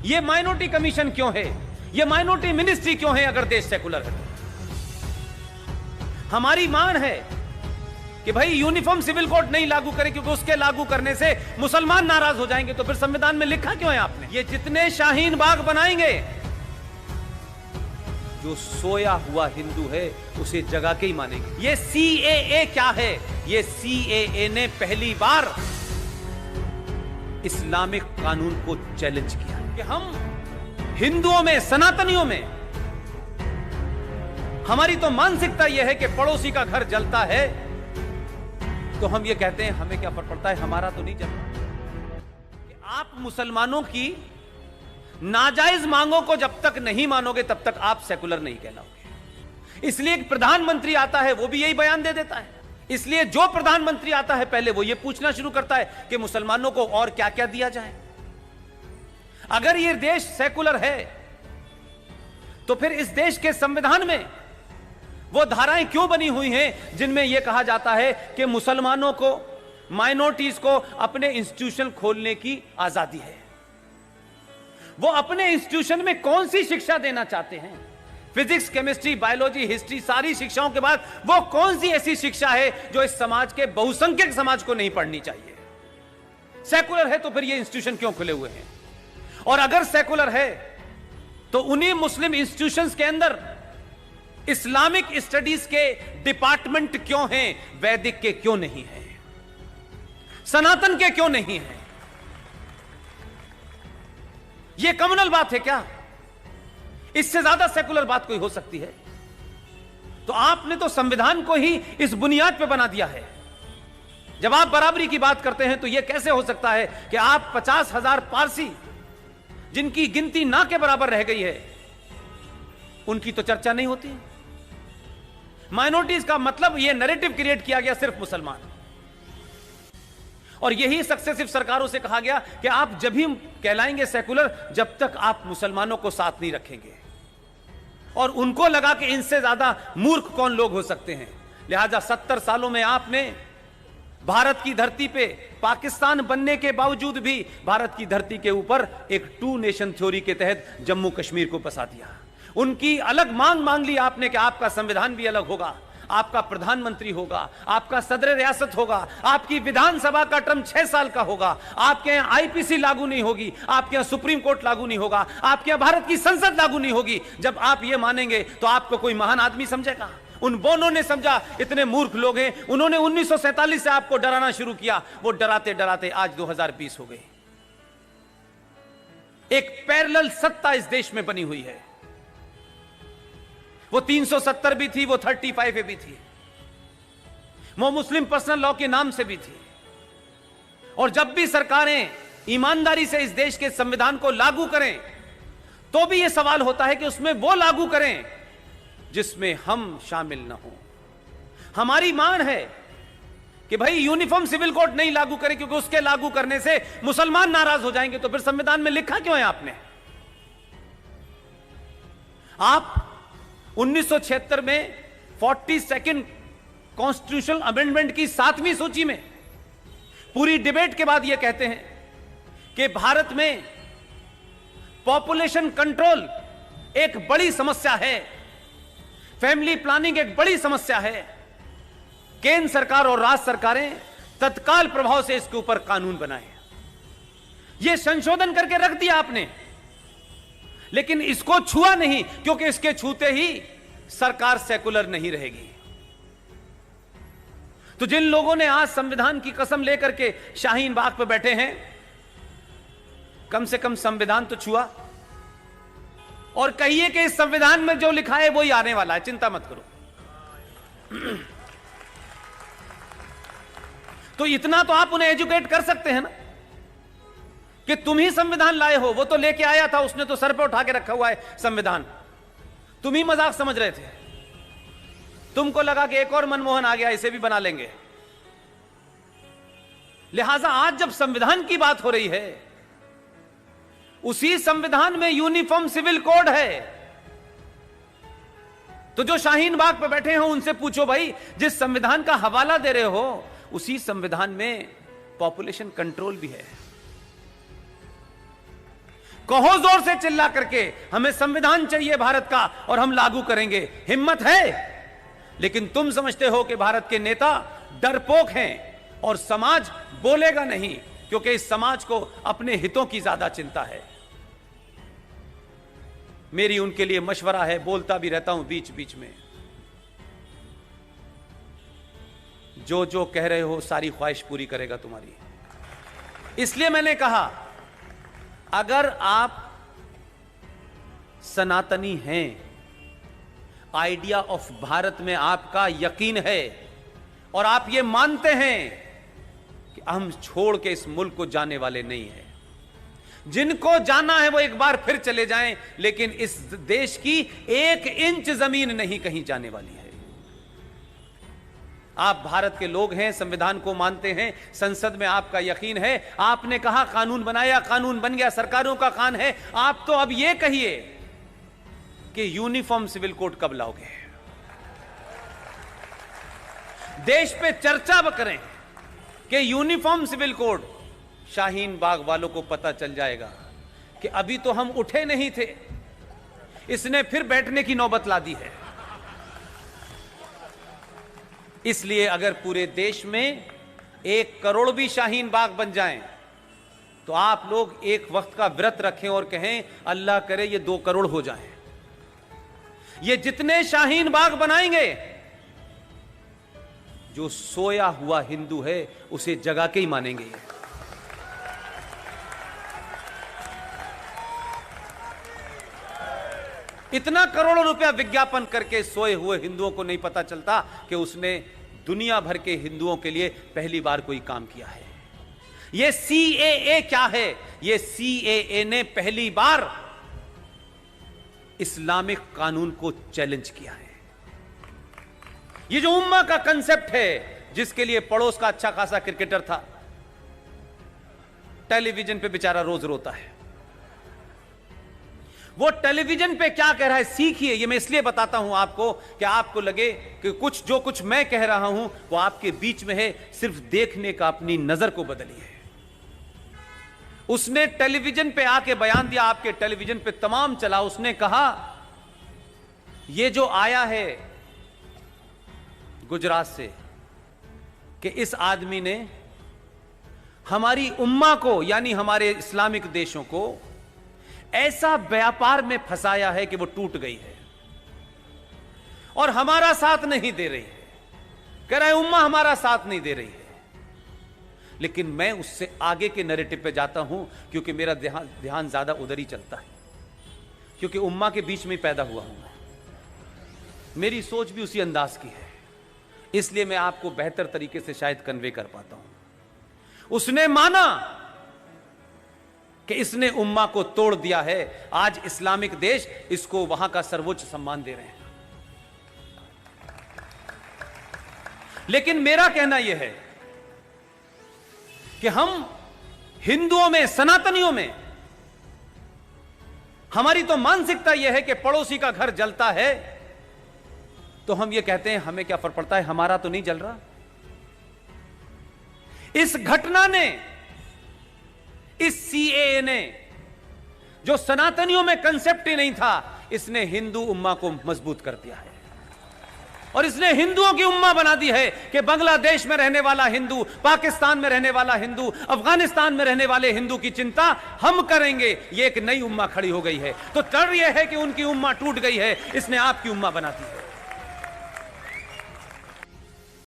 ये minority commission क्यों है, ये माइनॉरिटी मिनिस्ट्री क्यों है अगर देश सेकुलर है? हमारी मांग है कि भाई यूनिफॉर्म सिविल कोड नहीं लागू करें, क्योंकि उसके लागू करने से मुसलमान नाराज हो जाएंगे। तो फिर संविधान में लिखा क्यों है आपने? ये जितने शाहीन बाग बनाएंगे, जो सोया हुआ हिंदू है उसे जगा के ही मानेंगे। ये सीएए क्या है? ये सीएए ने पहली बार इस्लामिक कानून को चैलेंज किया कि हम हिंदुओं में, सनातनियों में, हमारी तो मानसिकता यह है कि पड़ोसी का घर जलता है तो हम ये कहते हैं हमें क्या फर्क पड़ता है, हमारा तो नहीं जलता। कि आप मुसलमानों की नाजायज मांगों को जब तक नहीं मानोगे तब तक आप सेकुलर नहीं कहलाओगे। इसलिए एक प्रधानमंत्री आता है वो भी यही बयान दे देता है। इसलिए जो प्रधानमंत्री आता है पहले वो ये पूछना शुरू करता है कि मुसलमानों को और क्या क्या दिया जाए। अगर ये देश सेकुलर है तो फिर इस देश के संविधान में वो धाराएं क्यों बनी हुई हैं जिनमें यह कहा जाता है कि मुसलमानों को, माइनॉरिटीज को अपने इंस्टीट्यूशन खोलने की आजादी है? वो अपने इंस्टीट्यूशन में कौन सी शिक्षा देना चाहते हैं? फिजिक्स, केमिस्ट्री, बायोलॉजी, हिस्ट्री, सारी शिक्षाओं के बाद वो कौन सी ऐसी शिक्षा है जो इस समाज के, बहुसंख्यक समाज को नहीं पढ़नी चाहिए? सेकुलर है तो फिर ये इंस्टीट्यूशन क्यों खुले हुए हैं? और अगर सेकुलर है तो उन्हीं मुस्लिम इंस्टीट्यूशंस के अंदर इस्लामिक स्टडीज के डिपार्टमेंट क्यों हैं? वैदिक के क्यों नहीं है? सनातन के क्यों नहीं है? यह कम्युनल बात है क्या? इससे ज्यादा सेकुलर बात कोई हो सकती है? तो आपने तो संविधान को ही इस बुनियाद पे बना दिया है। जब आप बराबरी की बात करते हैं तो यह कैसे हो सकता है कि आप 50,000 पारसी, जिनकी गिनती ना के बराबर रह गई है, उनकी तो चर्चा नहीं होती? माइनॉरिटीज का मतलब यह नैरेटिव क्रिएट किया गया सिर्फ मुसलमान, और यही सक्सेसिव सरकारों से कहा गया कि आप जब ही कहलाएंगे सेकुलर जब तक आप मुसलमानों को साथ नहीं रखेंगे। और उनको लगा कि इनसे ज्यादा मूर्ख कौन लोग हो सकते हैं। लिहाजा 70 सालों में आपने भारत की धरती पे, पाकिस्तान बनने के बावजूद भी भारत की धरती के ऊपर एक 2 नेशन थ्योरी के तहत जम्मू कश्मीर को बसा दिया। उनकी अलग मांग ली आपने कि आपका संविधान भी अलग होगा, आपका प्रधानमंत्री होगा, आपका सदर रियासत होगा, आपकी विधानसभा का टर्म 6 साल का होगा, आपके यहां आईपीसी लागू नहीं होगी, आपके यहां सुप्रीम कोर्ट लागू नहीं होगा, आपके यहां भारत की संसद लागू नहीं होगी। जब आप ये मानेंगे तो आपको कोई महान आदमी समझेगा? उन बोनों ने समझा इतने मूर्ख लोग हैं, उन्होंने 1947 से आपको डराना शुरू किया। वो डराते डराते आज 2020 हो गए। एक पैरेलल सत्ता इस देश में बनी हुई है। वो 370 भी थी, वो 35 भी थी, वो मुस्लिम पर्सनल लॉ के नाम से भी थी। और जब भी सरकारें ईमानदारी से इस देश के संविधान को लागू करें तो भी यह सवाल होता है कि उसमें वो लागू करें जिसमें हम शामिल ना हो। हमारी मांग है कि भाई यूनिफॉर्म सिविल कोड नहीं लागू करें, क्योंकि उसके लागू करने से मुसलमान नाराज हो जाएंगे। तो फिर संविधान में लिखा क्यों है आपने? आप 1976 में 42nd कॉन्स्टिट्यूशनल अमेंडमेंट की 7वीं सूची में पूरी डिबेट के बाद यह कहते हैं कि भारत में पॉपुलेशन कंट्रोल एक बड़ी समस्या है, फैमिली प्लानिंग एक बड़ी समस्या है। केंद्र सरकार और राज्य सरकारें तत्काल प्रभाव से इसके ऊपर कानून बनाए। यह संशोधन करके रख दिया आपने, लेकिन इसको छुआ नहीं, क्योंकि इसके छूते ही सरकार सेकुलर नहीं रहेगी। तो जिन लोगों ने आज संविधान की कसम लेकर के शाहीन बाग पर बैठे हैं, कम से कम संविधान तो छुआ और कहिए कि इस संविधान में जो लिखा है वो ही आने वाला है, चिंता मत करो। तो इतना तो आप उन्हें एजुकेट कर सकते हैं ना कि तुम ही संविधान लाए हो। वो तो लेके आया था, उसने तो सर पे उठा के रखा हुआ है संविधान, तुम ही मजाक समझ रहे थे। तुमको लगा कि एक और मनमोहन आ गया, इसे भी बना लेंगे। लिहाजा आज जब संविधान की बात हो रही है, उसी संविधान में यूनिफॉर्म सिविल कोड है। तो जो शाहीन बाग पे बैठे हो उनसे पूछो, भाई जिस संविधान का हवाला दे रहे हो उसी संविधान में पॉपुलेशन कंट्रोल भी है। कहो जोर से चिल्ला करके, हमें संविधान चाहिए भारत का और हम लागू करेंगे। हिम्मत है। लेकिन तुम समझते हो कि भारत के नेता डरपोक हैं और समाज बोलेगा नहीं, क्योंकि इस समाज को अपने हितों की ज्यादा चिंता है। मेरी उनके लिए मशवरा है, बोलता भी रहता हूं बीच बीच में, जो जो कह रहे हो सारी ख्वाहिश पूरी करेगा तुम्हारी। इसलिए मैंने कहा, अगर आप सनातनी हैं, आइडिया ऑफ भारत में आपका यकीन है और आप ये मानते हैं कि हम छोड़ के इस मुल्क को जाने वाले नहीं हैं, जिनको जाना है वो एक बार फिर चले जाएं, लेकिन इस देश की 1 इंच जमीन नहीं कहीं जाने वाली है। आप भारत के लोग हैं, संविधान को मानते हैं, संसद में आपका यकीन है। आपने कहा कानून बनाया, कानून बन गया, सरकारों का कान है। आप तो अब यह कहिए कि यूनिफॉर्म सिविल कोड कब लाओगे? देश पे चर्चा करें कि uniform civil code. Shaheen Bagh वालों को पता चल जाएगा कि अभी तो हम उठे नहीं थे, इसने फिर बैठने की नौबत ला दी है। इसलिए अगर पूरे देश में 1 करोड़ भी शाहीन बाग बन जाएं, तो आप लोग एक वक्त का व्रत रखें और कहें अल्लाह करे ये 2 करोड़ हो जाएं। ये जितने शाहीन बाग बनाएंगे, जो सोया हुआ हिंदू है उसे जगा के ही मानेंगे। इतना करोड़ों रुपया विज्ञापन करके सोए हुए हिंदुओं को नहीं पता चलता कि उसने दुनिया भर के हिंदुओं के लिए पहली बार कोई काम किया है। यह सीएए क्या है? यह सीएए ने पहली बार इस्लामिक कानून को चैलेंज किया है। ये जो उम्मा का कंसेप्ट है, जिसके लिए पड़ोस का अच्छा खासा क्रिकेटर था, टेलीविजन पे बेचारा रोज रोता है, वो टेलीविजन पे क्या कह रहा है सीखिए। ये मैं इसलिए बताता हूं आपको कि आपको लगे कि जो कुछ मैं कह रहा हूं वो आपके बीच में है, सिर्फ देखने का अपनी नजर को बदलिए। उसने टेलीविजन पे आके बयान दिया, आपके टेलीविजन पे तमाम चला। उसने कहा ये जो आया है गुजरात से कि इस आदमी ने हमारी उम्मा को, यानी हमारे इस्लामिक देशों को ऐसा व्यापार में फंसाया है कि वो टूट गई है और हमारा साथ नहीं दे रही है। कह रहा है उम्मा हमारा साथ नहीं दे रही है। लेकिन मैं उससे आगे के नैरेटिव पे जाता हूं, क्योंकि मेरा ध्यान ज्यादा उधर ही चलता है, क्योंकि उम्मा के बीच में पैदा हुआ हूं मैं। मेरी सोच भी उसी अंदाज की है, इसलिए मैं आपको बेहतर तरीके से शायद कन्वे कर पाता हूं। उसने माना कि इसने उम्मा को तोड़ दिया है। आज इस्लामिक देश इसको वहां का सर्वोच्च सम्मान दे रहे हैं। लेकिन मेरा कहना यह है कि हम हिंदुओं में, सनातनियों में, हमारी तो मानसिकता यह है कि पड़ोसी का घर जलता है तो हम ये कहते हैं हमें क्या फर्क पड़ता है, हमारा तो नहीं जल रहा। इस घटना ने, इस सीएए ने, जो सनातनियों में कंसेप्ट ही नहीं था, इसने हिंदू उम्मा को मजबूत कर दिया है और इसने हिंदुओं की उम्मा बना दी है कि बांग्लादेश में रहने वाला हिंदू, पाकिस्तान में रहने वाला हिंदू, अफगानिस्तान में रहने वाले हिंदू की चिंता हम करेंगे। ये एक नई उम्मा खड़ी हो गई है। तो डर यह है कि उनकी उम्मा टूट गई है, इसने आपकी उम्मा बना दी है।